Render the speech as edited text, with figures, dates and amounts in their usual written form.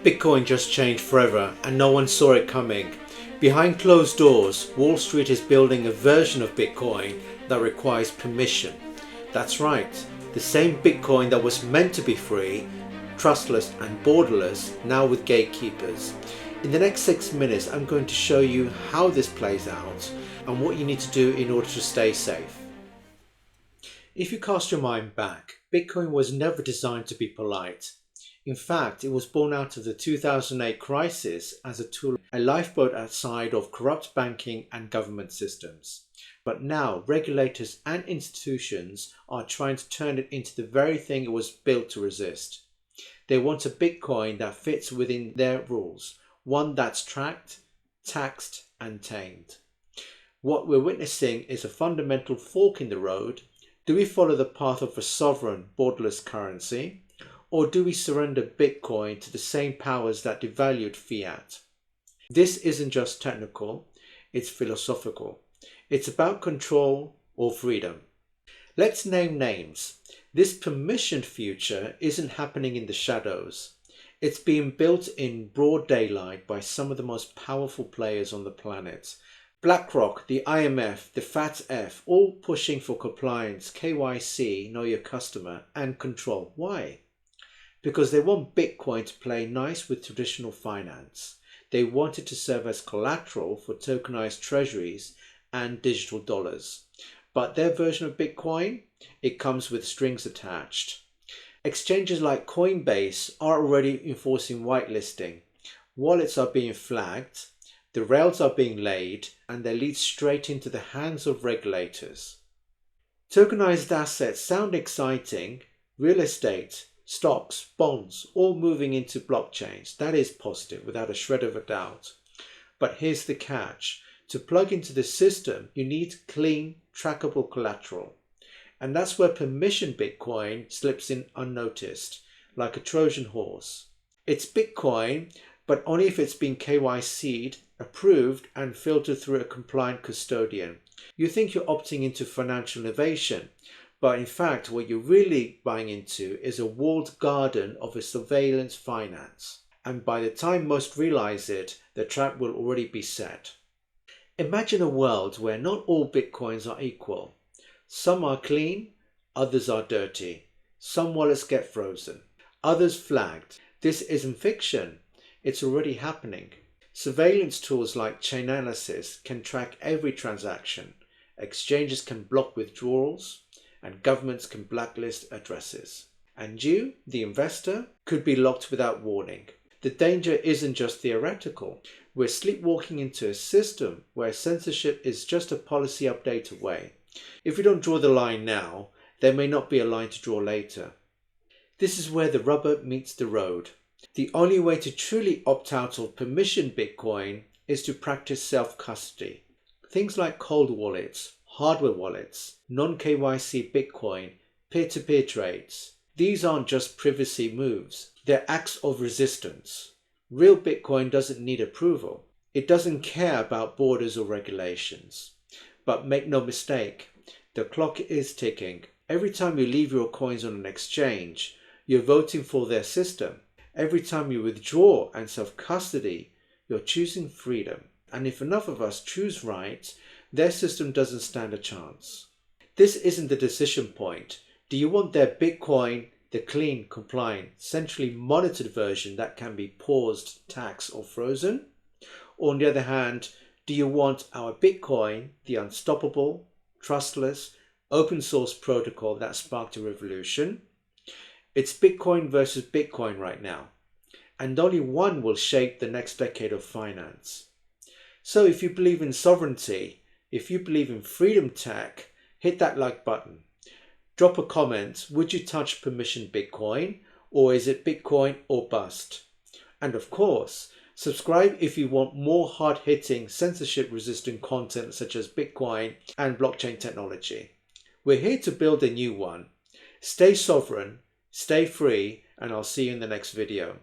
Bitcoin just changed forever and no one saw it coming. Behind closed doors, Wall Street is building a version of Bitcoin that requires permission. That's right, the same Bitcoin that was meant to be free, trustless and borderless, now with gatekeepers. In the next 6 minutes, I'm going to show you how this plays out and what you need to do in order to stay safe. If you cast your mind back, Bitcoin was never designed to be polite. In fact, it was born out of the 2008 crisis as a tool, a lifeboat outside of corrupt banking and government systems. But now, regulators and institutions are trying to turn it into the very thing it was built to resist. They want a Bitcoin that fits within their rules, one that's tracked, taxed, and tamed. What we're witnessing is a fundamental fork in the road. Do we follow the path of a sovereign, borderless currency? Or do we surrender Bitcoin to the same powers that devalued fiat? This isn't just technical, it's philosophical. It's about control or freedom. Let's name names. This permissioned future isn't happening in the shadows. It's being built in broad daylight by some of the most powerful players on the planet. BlackRock, the IMF, the FATF, all pushing for compliance, KYC, know your customer, and control. Why? Because they want Bitcoin to play nice with traditional finance. They want it to serve as collateral for tokenized treasuries and digital dollars. But their version of Bitcoin, it comes with strings attached. Exchanges like Coinbase are already enforcing whitelisting. Wallets are being flagged, the rails are being laid, and they lead straight into the hands of regulators. Tokenized assets sound exciting. Real estate, stocks, bonds, all moving into blockchains. That is positive, without a shred of a doubt. But here's the catch. To plug into the system, you need clean, trackable collateral. And that's where permission Bitcoin slips in unnoticed, like a Trojan horse. It's Bitcoin, but only if it's been KYC'd, approved, and filtered through a compliant custodian. You think you're opting into financial innovation, but in fact, what you're really buying into is a walled garden of a surveillance finance. And by the time most realize it, the trap will already be set. Imagine a world where not all Bitcoins are equal. Some are clean, others are dirty. Some wallets get frozen, others flagged. This isn't fiction, it's already happening. Surveillance tools like Chainalysis can track every transaction. Exchanges can block withdrawals, and governments can blacklist addresses. And you, the investor, could be locked without warning. The danger isn't just theoretical. We're sleepwalking into a system where censorship is just a policy update away. If we don't draw the line now, there may not be a line to draw later. This is where the rubber meets the road. The only way to truly opt out of permission Bitcoin is to practice self-custody. Things like cold wallets, hardware wallets, non-KYC Bitcoin, peer-to-peer trades. These aren't just privacy moves, they're acts of resistance. Real Bitcoin doesn't need approval. It doesn't care about borders or regulations. But make no mistake, the clock is ticking. Every time you leave your coins on an exchange, you're voting for their system. Every time you withdraw and self-custody, you're choosing freedom. And if enough of us choose right, their system doesn't stand a chance. This isn't the decision point. Do you want their Bitcoin, the clean, compliant, centrally monitored version that can be paused, taxed, or frozen? Or on the other hand, do you want our Bitcoin, the unstoppable, trustless, open source protocol that sparked a revolution? It's Bitcoin versus Bitcoin right now, and only one will shape the next decade of finance. So if you believe in sovereignty, if you believe in freedom tech, hit that like button. Drop a comment, would you touch permission Bitcoin, or is it Bitcoin or bust? And of course, subscribe if you want more hard-hitting, censorship-resistant content such as Bitcoin and blockchain technology. We're here to build a new one. Stay sovereign, stay free, and I'll see you in the next video.